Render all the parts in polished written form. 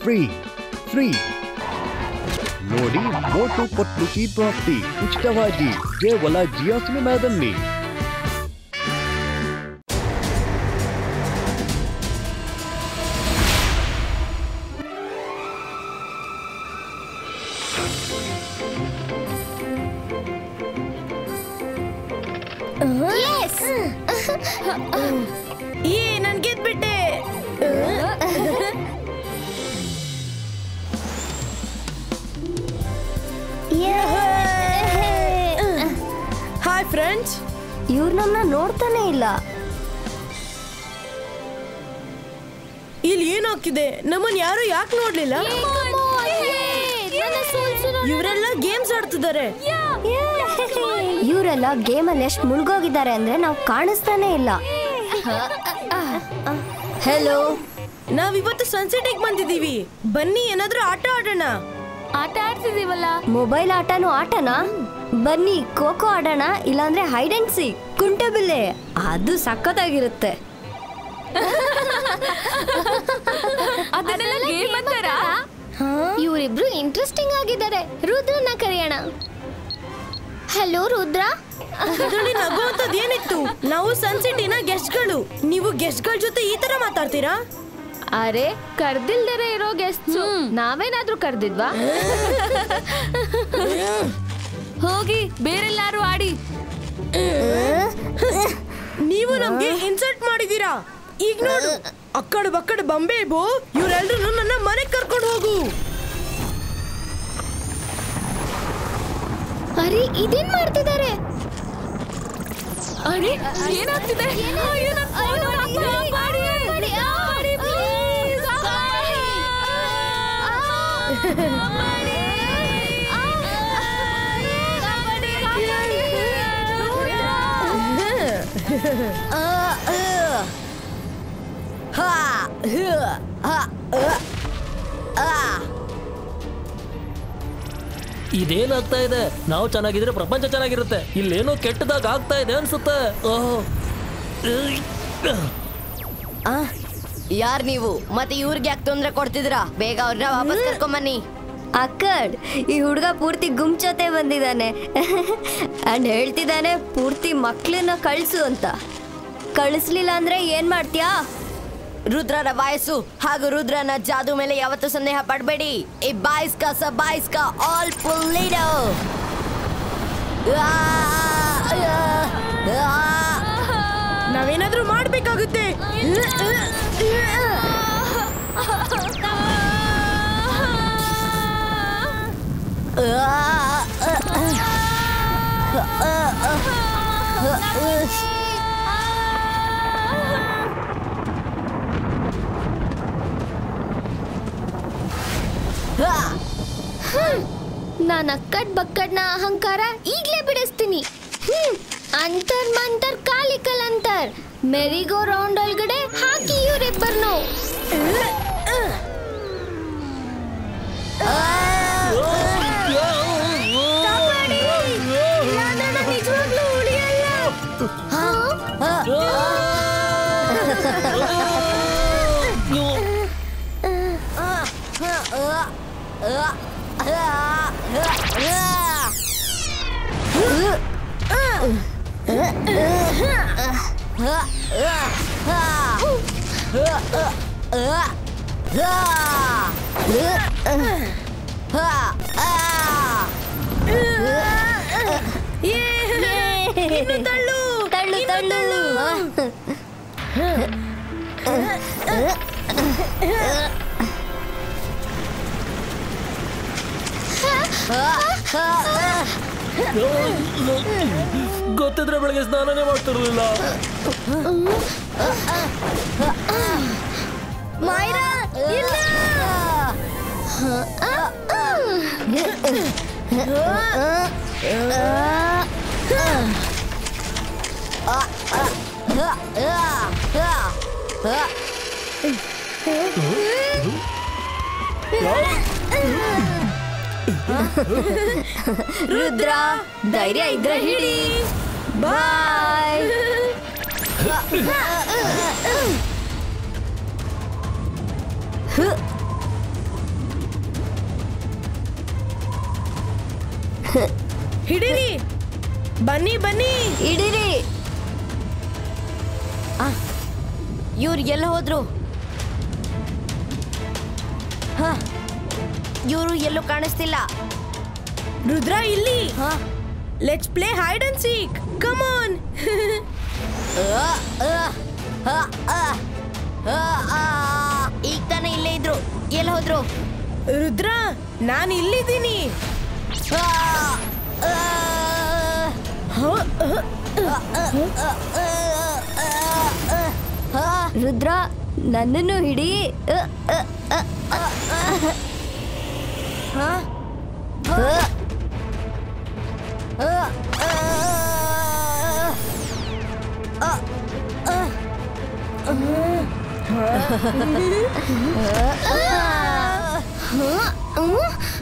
Free ನೋಡಿ ಮೋಟು ಪತ್ಲು ಕಿ ಪ್ರಾಪ್ತಿ ಉಚಿತವಾಗಿ ಕೇವಲ ಜಿಯೋ ಸಿನಿಮಾದಲ್ಲಿ. ನನ್ ಗೆದ್ಬಿಟ್ಟೆ. Hi friends. ಇವ್ರು ನಮ್ಮನ್ನ ನೋಡ್ತಾನೆ ಇಲ್ಲ. ಇಲ್ಲಿ ಏನಾಗ್ತಿದೆ? ನಮ್ಮನ್ ಯಾರು ಯಾಕೆ ನೋಡ್ಲಿಲ್ಲ? ಇವರೆಲ್ಲ ಗೇಮ್ಸ್ ಆಡ್ತಿದ್ದಾರೆ. ಇವರೆಲ್ಲ ಗೇಮ್ ಅಲ್ಲಿ ಎಷ್ಟು ಮುಳುಗೋಗಿದ್ದಾರೆ ಅಂದ್ರೆ ನಾವು ಕಾಣಿಸ್ತಾನೆ ಇಲ್ಲ. ಹೆಲೋ, ನಾವಿವತ್ತು ಸನ್ಸೆಟ್ ಬಂದಿದೀವಿ. ಬನ್ನಿ ಏನಾದ್ರೂ ಆಟ ಆಡೋಣ. ಆಟ ಆಡ್ತಿದೀವಲ್ಲ. ಮೊಬೈಲ್ ಆಟನೂ ಆಟನಾ? ಬನ್ನಿ ಖೋಖೋ ಆಡೋಣ, ಇಲ್ಲಾಂದ್ರೆ ಹೈಡ್ ಅಂಡ್ ಸೀಕ್, ಕುಂಟೆಬಿಲ್ಲೆ, ಅದು ಸಖತ್ತಾಗಿರುತ್ತೆ. ಇವರಿಬ್ರು ಇಂಟ್ರೆಸ್ಟಿಂಗ್ ಆಗಿದ್ದಾರೆ. ರುದ್ರನ ಕರೆಯೋಣ. ಹಲೋ ರುದ್ರ. ಇದರಲ್ಲಿ ನಗುವಂತದ್ದು ಏನಿತ್ತು? ನಾವು ಸನ್ಸೆಟಿನ ಗೆಸ್ಟ್ಗಳು. ನೀವು ಗೆಸ್ಟ್ಗಳ ಜೊತೆ ಈ ತರ ಮಾತಾಡ್ತೀರಾ? ಅರೆ, ಕರ್ದಿಲ್ದರೆ ಇರೋ ಗೆಸ್ಟ್ ನಾವೇನಾದ್ರೂ ಕರ್ದಿದ್ವಾ? ಹೋಗಿ ಬೇರೆಲ್ಲಾರು ಆಡಿ. ನೀವು ನಮ್ಗೆ ಇನ್ಸಲ್ಟ್ ಮಾಡಿದೀರಾ. ಈಗ ನೋಡು, ಅಕ್ಕಡ ಬಕ್ಕಡ ಬಂಬೆ ಬೋ, ಇವರೆಲ್ಲರೂ ನನ್ನ ಮನೆಗೆ ಕರ್ಕೊಂಡು ಹೋಗು. ಅರೆ, ಇದೇನ್ ಮಾಡ್ತಿದ್ದಾರೆ? ಅರೆ, ಏನಾಗ್ತಿದೆ? ಇದೇನಾಗ್ತಾ ಇದೆ? ನಾವು ಚೆನ್ನಾಗಿದ್ರೆ ಪ್ರಪಂಚ ಚೆನ್ನಾಗಿರುತ್ತೆ. ಇಲ್ಲೇನೋ ಕೆಟ್ಟದಾಗ ಆಗ್ತಾ ಇದೆ ಅನ್ಸುತ್ತೆ. ಯಾರ್ ನೀವು? ಮತ್ತೆ ಇವ್ರಿಗೆ ಯಾಕೆ ತೊಂದ್ರೆ ಕೊಡ್ತಿದ್ದೀರಾ? ಬೇಗ ಅವ್ರನ್ನ ವಾಪಸ್ ಕರ್ಕೊಂಬನ್ನಿ. ಅಕ್ಕಡ್, ಈ ಹುಡುಗ ಪೂರ್ತಿ ಗುಂಚೊತೆ ಬಂದಿದ್ದಾನೆ ಅಂಡ್ ಹೇಳ್ತಿದ್ದಾನೆ ಪೂರ್ತಿ ಮಕ್ಳನ್ನ ಕಳ್ಸು ಅಂತ. ಕಳಿಸ್ಲಿಲ್ಲ ಅಂದ್ರೆ ಏನ್ ಮಾಡ್ತೀಯಾ? ರುದ್ರನ ವಯಸ್ಸು ಹಾಗೂ ರುದ್ರನ ಜಾದು ಮೇಲೆ ಯಾವತ್ತೂ ಸಂದೇಹ ಪಡಬೇಡಿ. ಈ ಬಾಯ್ಸ್ ಕಾ ಆಲ್ ಪುಲ್ಲಿಡೋ. ನಾವೇನಾದ್ರೂ ಮಾಡ್ಬೇಕಾಗುತ್ತೆ. ನಾನು ಅಕ್ಕಡ್ ಬಕ್ಕಡ್ನ ಅಹಂಕಾರ ಈಗ್ಲೇ ಬಿಡಿಸ್ತೀನಿ. ಅಂತರ್ ಮಂತರ್ ಕಾಲಿಕಲ್ ಅಂತರ್ ಮೆರಿಗೋ ರೌಂಡ್ ಒಳಗಡೆ ಹಾಕಿ ಇವರಿಬ್ಬರನ್ನು. ನಿಜವಾಗ್ಲೂ ಉಳಿಯಲ್ಲ. ತಳ್ಳು ತಳ್ಳು ತಳ್ಳು. ಗೊತ್ತಿದ್ರೆ ಬೆಳಗ್ಗೆ ಸ್ನಾನನೇ ಮಾಡ್ತಿರ್ಲಿಲ್ಲ. ಮಾಯ್ರಾ ಇಲ್ಲ. ರುದ್ರ, ಧೈರ್ಯ ಇದ್ರೆ ಹಿಡಿ. ಬಾಯ್. ಹಿಡೀರಿ, ಬನ್ನಿ ಬನ್ನಿ. ಹಿಡೀರಿ. ಇವ್ರು ಎಲ್ಲ ಹೋದ್ರು? ಇವರು ಎಲ್ಲೂ ಕಾಣಿಸ್ತಿಲ್ಲ. ರುದ್ರ ಇಲ್ಲಿ. ಹಾ let's play hide and seek. Come on. ಈಗ ತಾನೇ ಇಲ್ಲೇ ಇದ್ರು, ಎಲ್ಲಿ ಹೋದ್ರು? ರುದ್ರ, ನಾನು ಇಲ್ಲಿದ್ದೀನಿ. ರುದ್ರ, ನನ್ನನ್ನು ಹಿಡಿ.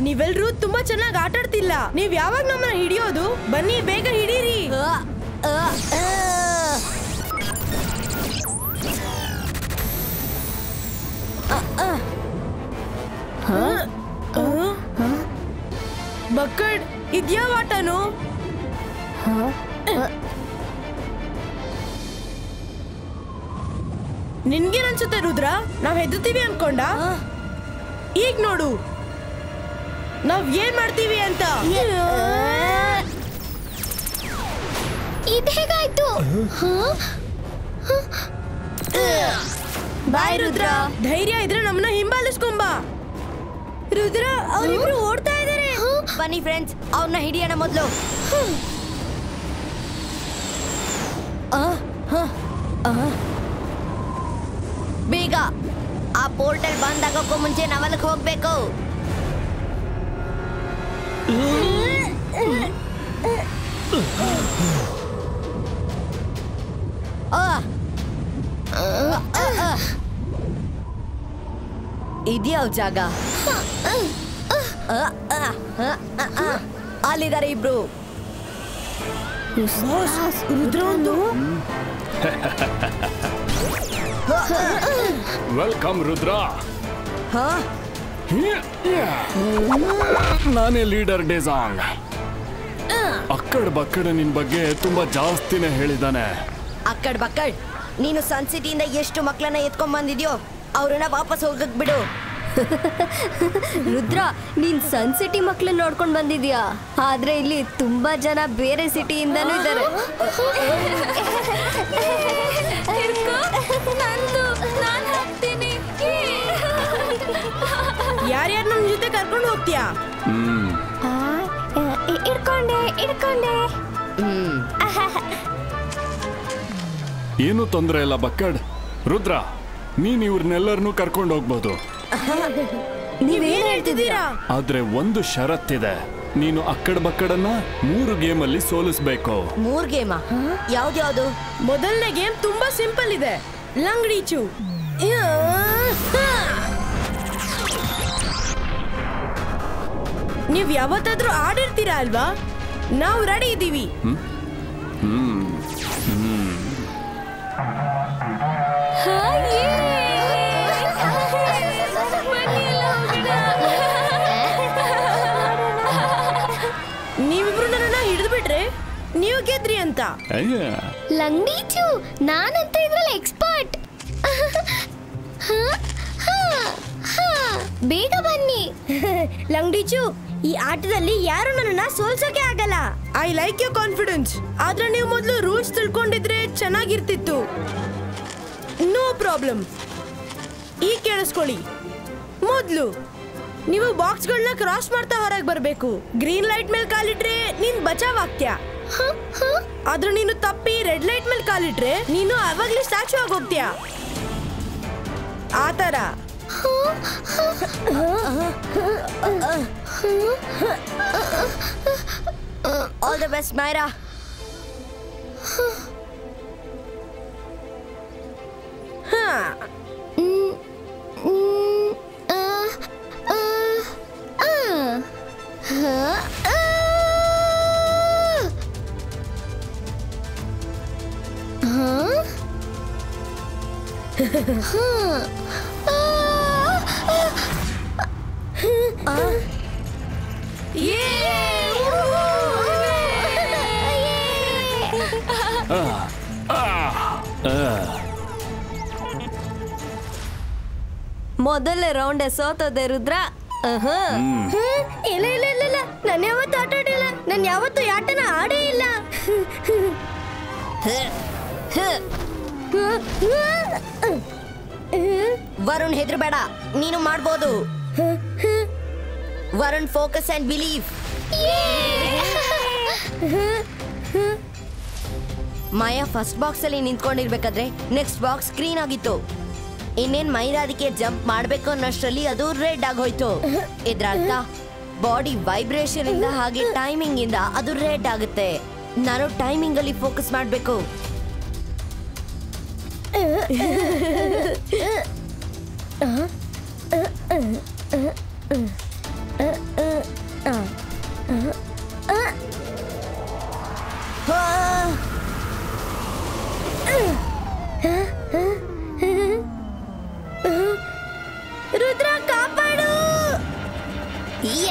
ನೀವೆಲ್ರೂ ತುಂಬಾ ಚೆನ್ನಾಗಿ ಆಟ ಆಡ್ತಿಲ್ಲ. ನೀವ್ ಯಾವಾಗ ನಮ್ಮನ್ನ ಹಿಡಿಯೋದು? ಬನ್ನಿ ಬೇಗ ಹಿಡೀರಿ. ಬಕ್ಕಡ್, ಇದ್ಯಾವ ಆಟನು? ನಿನ್ಗೇನನ್ಸುತ್ತೆ ರುದ್ರ? ನಾವ್ ಹೆದರ್ತೀವಿ ಅನ್ಕೊಂಡ? ಈಗ ನೋಡು ನಾವ್ ಏನ್ ಮಾಡ್ತೀವಿ ಅಂತ. ಇದು ಹೇಗಾಯ್ತು? ಬಾಯ್ ರುದ್ರ. ಧೈರ್ಯ ಇದ್ರೆ ನಮ್ಮನ್ನ ಹಿಂಬಾಲಿಸ್ಕೊಂಬ. ರುದ್ರ, ಅವರಿಬ್ರು ಓಡ್ತಾ ಇದಾರೆ. ಬನ್ನಿ ಫ್ರೆಂಡ್ಸ್, ಅವ್ರನ್ನ ಹಿಡಿಯೋಣ ಮೊದಲು. ಬೇಗ, ಆ ಪೋರ್ಟಲ್ ಬಂದ್ ಆಗೋಕ್ಕೂ ಮುಂಚೆ ನಾವಲ್ಲಿಗೆ ಹೋಗ್ಬೇಕು. ಇದ್ಯಾವ ಜಾಗ? ಅಲ್ಲಿದ್ದಾರೆ ಇಬ್ರು. ರುದ್ರ ಒಂದು. ವೆಲ್ಕಮ್ ರುದ್ರ. ನಾನೇ ಲೀಡರ್ ಡೆಜಾಂಗ್. ಅಕ್ಕಡ್ ಬಕ್ಕಡ್ ನಿನ್ ಬಗ್ಗೆ ತುಂಬಾ ಜಾಸ್ತಿನೇ ಹೇಳಿದಾನೆ. ಅಕ್ಕಡ್ ಬಕ್ಕಡ್, ನೀನು ಸನ್ ಸಿಟಿಯಿಂದ ಎಷ್ಟು ಮಕ್ಕಳನ್ನ ಎತ್ಕೊಂಡ್ ಬಂದಿದ್ಯೋ ಅವ್ರನ್ನ ವಾಪಸ್ ಹೋಗಕ್ ಬಿಡು. ರುದ್ರ, ನೀನ್ ಸನ್ ಸಿಟಿ ಮಕ್ಳನ್ನ ನೋಡ್ಕೊಂಡ್ ಬಂದಿದ್ಯಾ? ಆದ್ರೆ ಇಲ್ಲಿ ತುಂಬಾ ಜನ ಬೇರೆ ಸಿಟಿಯಿಂದನೂ ಇದ್ದಾರೆ. ಯಾರ್ಯಾರು ನಮ್ ಜೊತೆ ಕರ್ಕೊಂಡು ಹೋಗ್ತೀಯಾ? ಇಡ್ಕೊಂಡೆ. ಏನು ತೊಂದ್ರೆ ಇಲ್ಲ ಬಕ್ಕಡ್. ರುದ್ರ, ನೀನ್ ಇವ್ರನ್ನೆಲ್ಲರನ್ನೂ ಕರ್ಕೊಂಡು ಹೋಗ್ಬೋದು. ನೀವೇನ್ ಹೇಳ್ತಿದ್ದೀರಾ? ಆದ್ರೆ ಒಂದು ಷರತ್ತಿದೆ. ನೀನು ಅಕ್ಕಡ್ ಬಕ್ಕಡನ್ನ 3 ಗೇಮಲ್ಲಿ ಸೋಲಿಸ್ಬೇಕು. 3 ಗೇಮಾ? ಯಾವ್ದ್ಯಾವ್ದು? ಮೊದಲನೇ ಗೇಮ್ ತುಂಬಾ ಸಿಂಪಲ್ ಇದೆ, ಲಂಗಡೀಚು. ನೀವ್ ಯಾವತ್ತಾದ್ರೂ ಆಡಿರ್ತೀರಾ ಅಲ್ವಾ? ನಾವು ರೆಡಿ ಇದ್ದೀವಿ. ನೀವಿಬ್ರು ನನ್ನ ಹಿಡಿದು ಬಿಟ್ರೆ ನೀವು ಗೆದ್ರಿ ಅಂತ. ಲಂಗಡೀಚು, ನಾನಂತ ಇದ್ರಲ್ಲಿ ಎಕ್ಸ್ಪರ್ಟ್. ಬೇಗ ಬನ್ನಿ. ಲಂಗಡೀಚು, ಈ ಆಟದಲ್ಲಿ ಯಾರು ನನ್ನನ್ನ ಸೋಲ್ಸೋಕೆ ಆಗಲ್ಲ. I like your confidence. ಆದ್ರೆ ನೀವು ಮೊದಲು ರೂಲ್ಸ್ ತಿಳ್ಕೊಂಡಿದ್ರೆ ಚೆನ್ನಾಗಿರ್ತಿತ್ತು. No problem. ಈಗ ಕೇಳಿಸ್ಕೊಳ್ಳಿ. ಮೊದಲು ನೀವು ಬಾಕ್ಸ್ಗಳನ್ನ ಕ್ರಾಸ್ ಮಾಡ್ತಾ ಹೊರಗೆ ಬರಬೇಕು. ಗ್ರೀನ್ ಲೈಟ್ ಮೇಲೆ ಕಾಲಿಟ್ರೆ ನೀನ್ ಬಚಾವ್ ಆಗ್ತ್ಯಾ. ಆದ್ರೆ ನೀನು ತಪ್ಪಿ ರೆಡ್ ಲೈಟ್ ಮೇಲೆ ಕಾಲಿಟ್ರೆ ನೀನು ಅವಾಗ್ಲೇ ಸ್ಟ್ಯಾಚು ಆಗೋಗ್ತೀಯಾ. ಆತರ. All the best Myra. Yeah! ಮೊದಲನೇ ರೌಂಡ್ ಸೋತೋದೆ ರುದ್ರ. ಇಲ್ಲ ಇಲ್ಲ ಇಲ್ಲ ಇಲ್ಲ, ನಾನು ಯಾವತ್ತೂ ಆಟ ಆಡಿಲ್ಲ. ನಾನು ಯಾವತ್ತೂ ಈ ಆಟನ ಆಡೇ ಇಲ್ಲ. ವರುಣ್ ಹೆದರ್ಬೇಡ, ನೀನು ಮಾಡ್ಬೋದು. Varun focus and believe. Maya first box ಅಲ್ಲಿ ನಿಂತ್ಕೊಂಡಿರ್ಬೇಕಾದ್ರೆ ನೆಕ್ಸ್ಟ್ ಬಾಕ್ಸ್ ಸ್ಕ್ರೀನ್ ಆಗಿತ್ತು. ಇನ್ನೇನ್ ಮೈರಾ ಅದಕ್ಕೆ ಜಂಪ್ ಮಾಡ್ಬೇಕು ಅನ್ನೋಷ್ಟರಲ್ಲಿ ಅದು ರೆಡ್ ಆಗೋಯ್ತು. ಇದ್ರ ಅರ್ಥ ಬಾಡಿ ವೈಬ್ರೇಷನ್ ಇಂದ ಹಾಗೆ ಟೈಮಿಂಗ್ ಇಂದ ಅದು ರೆಡ್ ಆಗುತ್ತೆ. ನಾನು ಟೈಮಿಂಗ್ ಅಲ್ಲಿ ಫೋಕಸ್ ಮಾಡ್ಬೇಕು. ರುದ್ರ ಕಾಪಾಡು.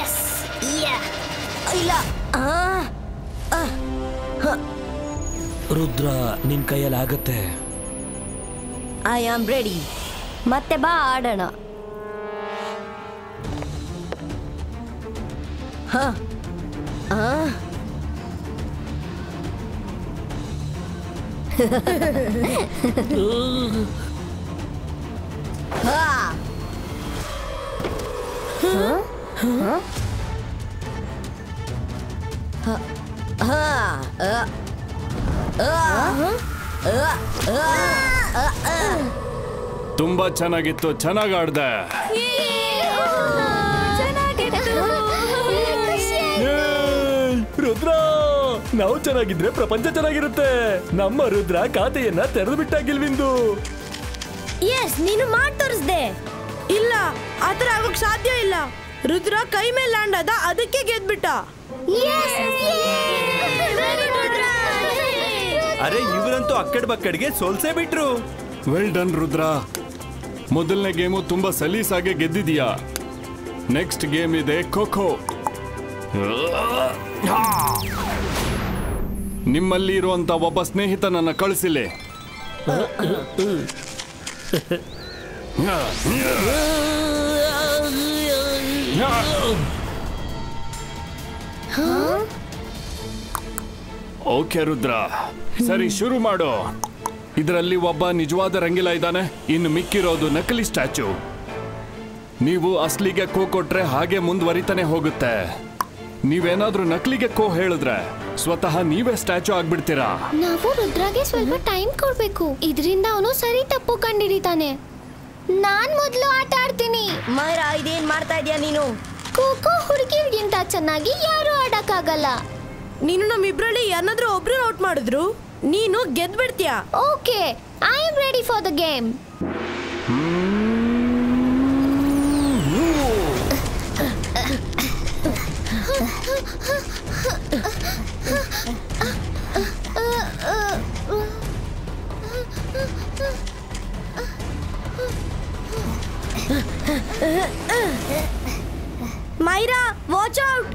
ಎಸ್ ಇಲ್ಲ. ರುದ್ರ ನಿನ್ ಕೈಯಲ್ಲಿ ಆಗತ್ತೆ. I am ready. ಮತ್ತೆ ಬಾ ಆಡೋಣ. ತುಂಬಾ ಚೆನ್ನಾಗಿತ್ತು, ಚೆನ್ನಾಗಿ ಆಡ್ದೆ. ರುದ್ರ, ನಾವು ಚೆನ್ನಾಗಿದ್ರೆ ಪ್ರಪಂಚ ಚೆನ್ನಾಗಿರುತ್ತೆ. ನಮ್ಮ ರುದ್ರ ಖಾತೆಯನ್ನ ತೆರೆದು ಬಿಟ್ಟಾಗಿಲ್ವಿಂದು. ಎಸ್, ನೀನು ಮಾಡಿ ತೋರಿಸ್ದೆ. ಇಲ್ಲ, ಆತರ ಆಗೋಕ್ ಸಾಧ್ಯ ಇಲ್ಲ. ರುದ್ರ ಕೈ ಮೇಲೆ ಲ್ಯಾಂಡ್ ಆದ, ಅದಕ್ಕೆ ಗೆದ್ಬಿಟ್ಟ. ಅರೆ ಇವರಂತೂ ಅಕ್ಕಡ್ ಬಕ್ಕಡ್ಗೆ ಸೋಲ್ಸೇ ಬಿಟ್ರು. Well done Rudra. ಮೊದಲನೇ ಗೇಮು ತುಂಬಾ ಸಲೀಸಾಗೆ ಗೆದ್ದಿದೀಯಾ. ನೆಕ್ಸ್ಟ್ ಗೇಮ್ ಇದೆ ಖೋಖೋ. ನಿಮ್ಮಲ್ಲಿ ಇರುವಂತ ಒಬ್ಬ ಸ್ನೇಹಿತನನ್ನ ಕಳಿಸಿಲ್ಲ. ಓಕೆ ರುದ್ರ, ಸರಿ ಶುರು ಮಾಡು. ಇದರಲ್ಲಿ ಒಬ್ಬ ನಿಜವಾದ ರಂಗಿಲ ಇದ್ದಾನೆ, ಇನ್ನು ಮಿಕ್ಕಿರೋದು ನಕಲಿ ಸ್ಟ್ಯಾಚು. ನೀವು ಅಸ್ಲಿಗೆ ಖೋ ಕೊಟ್ರೆ ಹಾಗೆ ಮುಂದುವರಿತಾನೆ ಹೋಗುತ್ತೆ. ನೀವೇನಾದ್ರೂ ನಕಲಿಗೆ ಖೋ ಹೇಳಿದ್ರೆ ಸ್ವತಃ ನೀವೇ ಸ್ಟ್ಯಾಚು ಆಗ್ಬಿಡ್ತೀರಾ. ನಾವು ರುದ್ರಾಗೆ ಸ್ವಲ್ಪ ಟೈಮ್ ಕೊಡ್ಬೇಕು. ಇದರಿಂದ ಅವನು ಸರಿ ತಪ್ಪು ಕಂಡಿಡಿತಾನೆ. ನಾನ್ ಮೊದಲು ಆಟ ಆಡ್ತೀನಿ. ಮೈರಾ, ಇದೇನ್ ಮಾಡ್ತಾ ಇದೀಯ ನೀನು? ಖೋಖೋ ಹುಡುಗಿರ್ಗಿಂತ ಚೆನ್ನಾಗಿ ಯಾರು ಆಡಕ್ಕಾಗಲ್ಲ. ನೀನು ನಮ್ಮಿಬ್ರಲ್ಲಿ ಯಾರನ್ನಾದ್ರೂ ಒಬ್ರು ಔಟ್ ಮಾಡಿದ್ರು ನೀನು ಗೆದ್ಬಿಡ್ತೀಯ. Okay, I am ready for the game. Myra, watch out.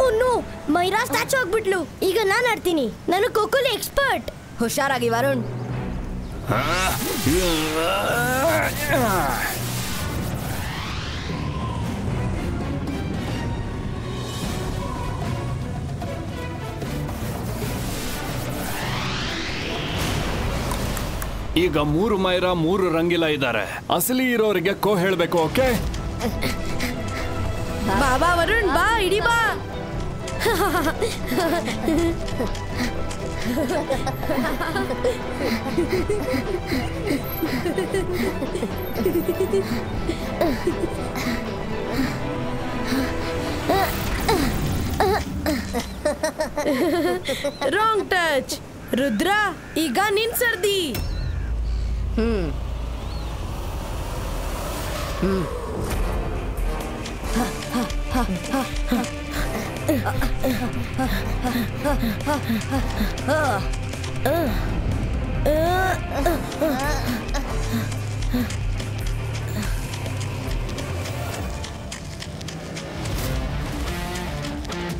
Oh, Myra statue ಆಗ್ಬಿಟ್ಲು. ಈಗ ನಾನು ಆಡ್ತೀನಿ. ನಾನು ಖೋಖೋಲಿ ಎಕ್ಸ್ಪರ್ಟ್. ಹುಷಾರಾಗಿ ವರುಣ್. ಈಗ 3 ಮೈರಾ 3 ರಂಗಿಲ ಇದ್ದಾರೆ. ಅಸಲಿ ಇರೋರಿಗೆ ಖೋ ಹೇಳ್ಬೇಕು. ಓಕೆ, ಬಾಬಾ ವರುಣ್, ಬಾ, ಇಡಿ ಬಾ. Wrong touch. ರುದ್ರ, ಈಗ ನಿನ್ ಸರ್ದಿ.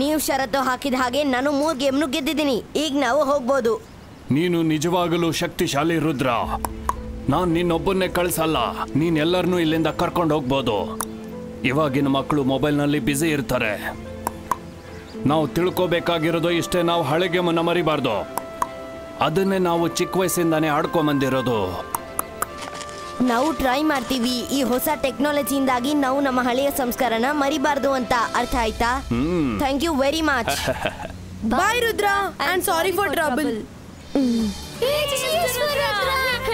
ನೀವು ಷರತ್ತು ಹಾಕಿದ ಹಾಗೆ ನಾನು 3 ಗೇಮ್ನು ಗೆದ್ದಿದ್ದೀನಿ. ಈಗ ನಾವು ಹೋಗ್ಬೋದು. ನೀನು ನಿಜವಾಗಲೂ ಶಕ್ತಿಶಾಲಿ ರುದ್ರ. ನಾನ್ ನಿನ್ನೊಬ್ಬನ್ನೇ ಕಳ್ಸಲ್ಲ, ನೀನ್ ಎಲ್ಲರನ್ನೂ ಇಲ್ಲಿಂದ ಕರ್ಕೊಂಡು ಹೋಗ್ಬೋದು. ಇವಾಗಿನ ಮಕ್ಕಳು ಮೊಬೈಲ್ನಲ್ಲಿ ಬ್ಯುಸಿ ಇರ್ತಾರೆ. ನಾವು ತಿಳ್ಕೋಬೇಕಾಗಿರೋದು ಇಷ್ಟೇ, ನಾವು ಹಳೆ ಗೇಮನ್ನು ಮರಿಬಾರ್ದು. ಅದನ್ನೇ ನಾವು ಚಿಕ್ಕ ವಯಸ್ಸಿಂದಾನೇ ಆಡ್ಕೊಂಬಂದಿರೋದು. ನಾವು ಟ್ರೈ ಮಾಡ್ತೀವಿ. ಈ ಹೊಸ ಟೆಕ್ನಾಲಜಿಯಿಂದಾಗಿ ನಾವು ನಮ್ಮ ಹಳೆಯ ಸಂಸ್ಕಾರನ ಮರಿಬಾರ್ದು ಅಂತ. ಅರ್ಥ ಆಯ್ತಾ? Thank you very much. Bye Rudra and sorry for trouble.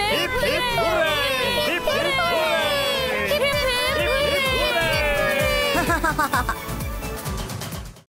Hip hip hooray!